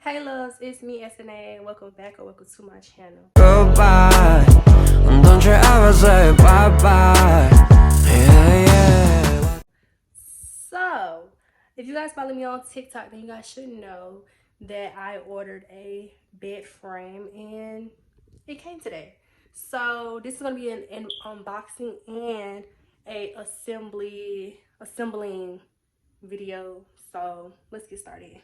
Hey loves, it's me SNA and welcome back or welcome to my channel. Goodbye, and don't you ever say bye-bye. Yeah. So, if you guys follow me on TikTok, then you guys should know that I ordered a bed frame and it came today. So, this is going to be an unboxing and a assembling video. So, let's get started.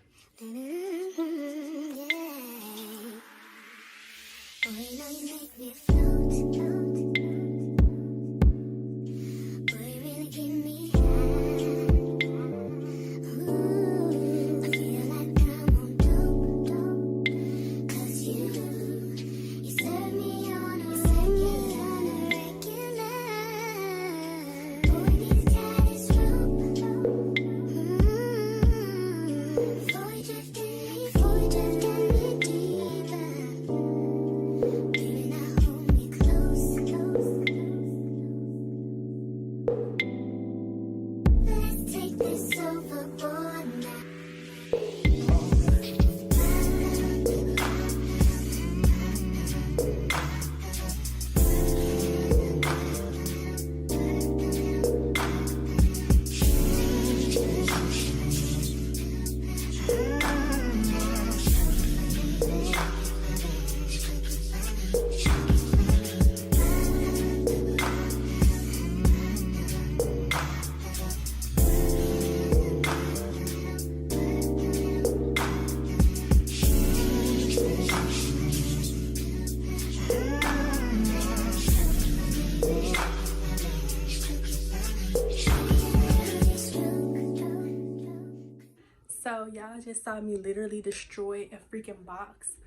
So y'all just saw me literally destroy a freaking box,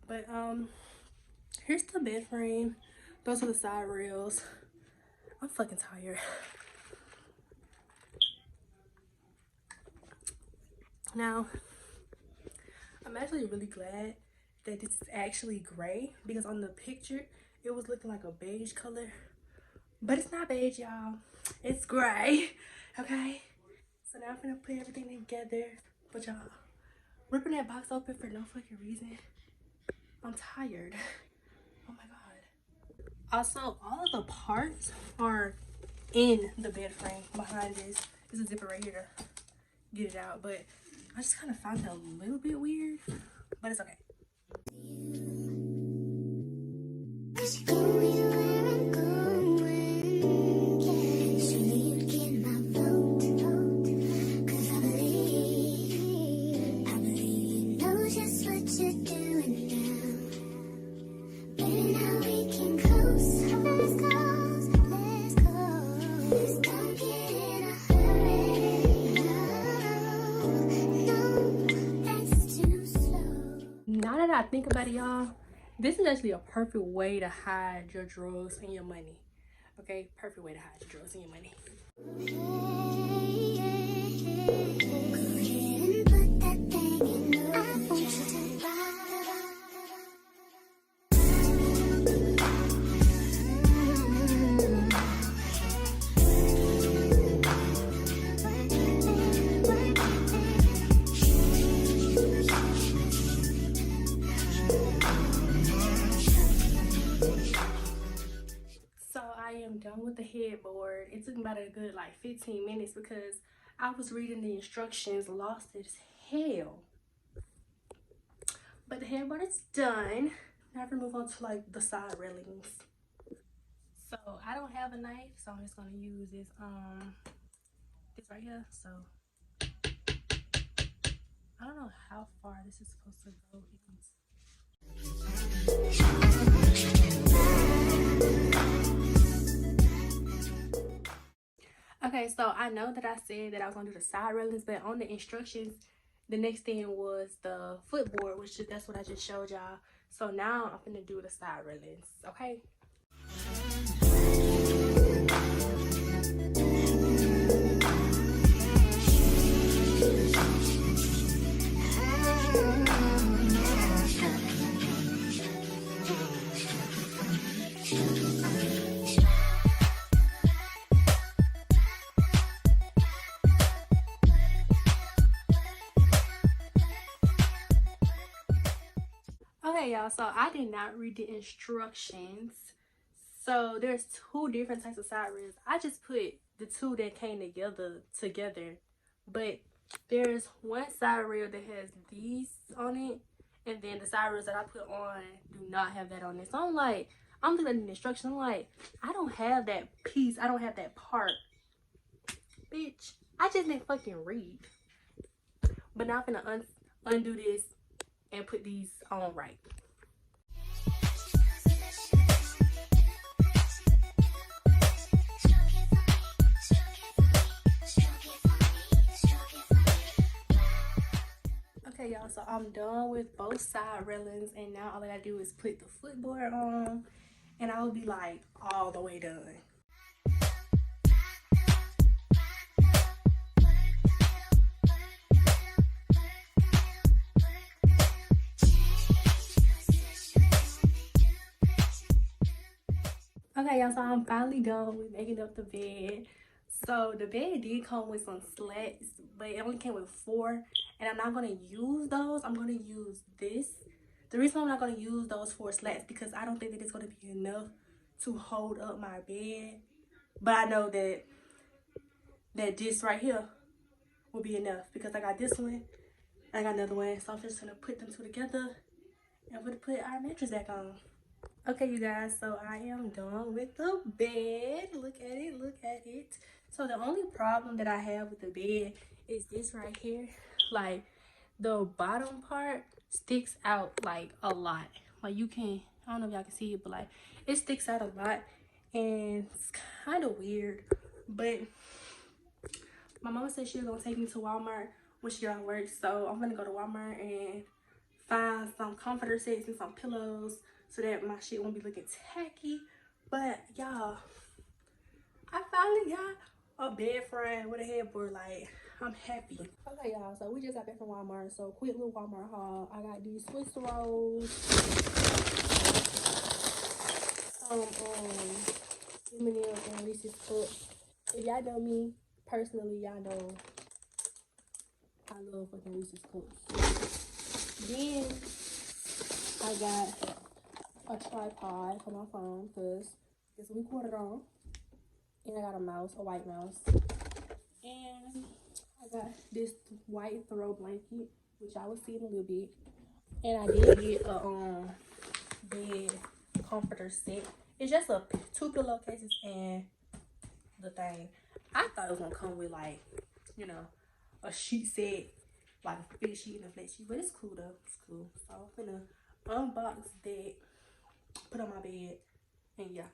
but here's the bed frame. Those are the side rails. I'm fucking tired. Now I'm actually really glad that this is actually gray, because on the picture it was looking like a beige color, but it's not beige, y'all. It's gray. Okay, so now I'm gonna put everything together. But y'all, ripping that box open for no fucking reason, I'm tired. Oh my god. Also, all of the parts are in the bed frame behind this. There's a zipper right here to get it out, but I just kind of found it a little bit weird, but it's okay. Now that I think about it, y'all, this is actually a perfect way to hide your drugs and your money. Okay, perfect way to hide your drugs and your money. Done with the headboard. It took me about a good like 15 minutes because I was reading the instructions lost as hell. But the headboard is done. Now we move on to like the side railings. So I don't have a knife, so I'm just gonna use this right here. So I don't know how far this is supposed to go. Okay, so I know that I said that I was gonna do the side railings, but on the instructions, the next thing was the footboard, which is that's what I just showed y'all. So now I'm gonna do the side railings, okay? Okay, y'all, so I did not read the instructions. So there's two different types of side rails. I just put the two that came together. But there's one side rail that has these on it, and then the side rails that I put on do not have that on it. So I'm looking at the instructions. I'm like, I don't have that piece. I don't have that part. Bitch, I just didn't fucking read. But now I'm gonna undo this and put these on right. Okay, y'all, so I'm done with both side railings, and now all I gotta do is put the footboard on, and I will be like all the way done. Okay, y'all, so I'm finally done with making up the bed. So the bed did come with some slats, but it only came with 4, and I'm not gonna use those. I'm gonna use this. The reason I'm not gonna use those 4 slats because I don't think that it's gonna be enough to hold up my bed. But I know that this right here will be enough because I got this one, I got another one. So I'm just gonna put them two together and we're gonna put our mattress back on. Okay, you guys, so I am done with the bed. Look at it, look at it. So the only problem that I have with the bed is this right here. Like, the bottom part sticks out like a lot. Like, you can, I don't know if y'all can see it, but like it sticks out a lot and it's kind of weird. But my mama said she was gonna take me to Walmart when she got work, so I'm gonna go to Walmart and find some comforter sets and some pillows so that my shit won't be looking tacky. But y'all, I finally got a bed frame with a headboard. Like, I'm happy. Okay, y'all, so we just got back from Walmart. So quick little Walmart haul. I got these Swiss rolls, M&M's and Reese's cups. If y'all know me personally, y'all know I love fucking Reese's cups. Then I got a tripod for my phone because it's recorded on, and I got a mouse, a white mouse, and I got this white throw blanket, which I will see in a little bit, and I did get a bed comforter set. It's just 2 pillowcases and the thing. I thought it was gonna come with, like, you know, a sheet set, like a fit sheet and a flat sheet, but it's cool though. It's cool. So I'm gonna unbox that, put on my bed, and yeah.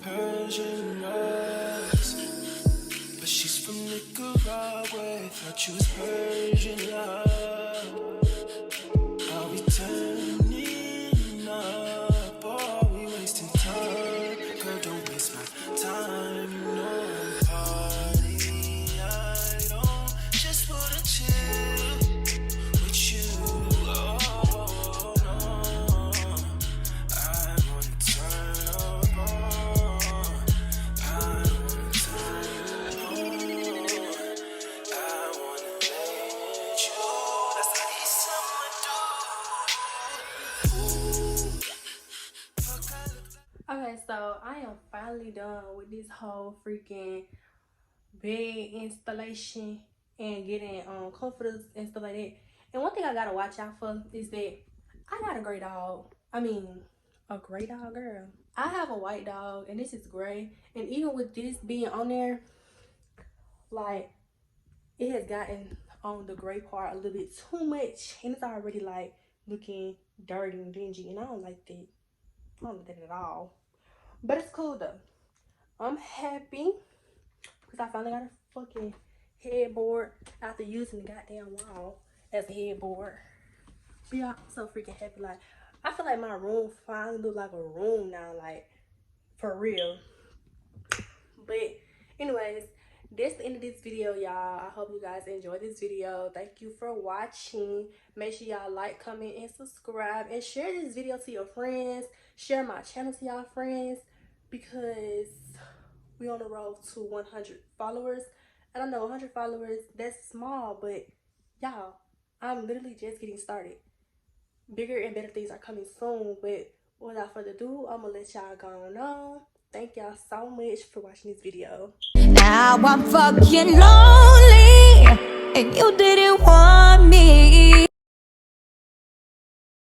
Persian love, but she's from Nicaragua. Thought you was Persian love. Are we turning up or are we wasting time? Girl, don't waste my time. You know I'm party. I don't just wanna chill with you. Oh. finally done with this whole freaking bed installation and getting comforters and stuff like that. And one thing I gotta watch out for is that I got a gray dog. I mean, a gray dog, girl. I have a white dog and this is gray. And even with this being on there, like, it has gotten on the gray part a little bit too much. And it's already like looking dirty and dingy. And I don't like that. I don't like that at all. But it's cool though. I'm happy because I finally got a fucking headboard after using the goddamn wall as a headboard. But yeah, I'm so freaking happy. Like, I feel like my room finally look like a room now, like, for real. But anyways, that's the end of this video, y'all. I hope you guys enjoyed this video. Thank you for watching. Make sure y'all like, comment, and subscribe, and share this video to your friends. Share my channel to y'all friends, because we on the road to 100 followers. I don't know, 100 followers, that's small, but y'all, I'm literally just getting started. Bigger and better things are coming soon. But without further ado, I'm gonna let y'all go on. Thank y'all so much for watching this video. Now I'm fucking lonely, and you didn't want me.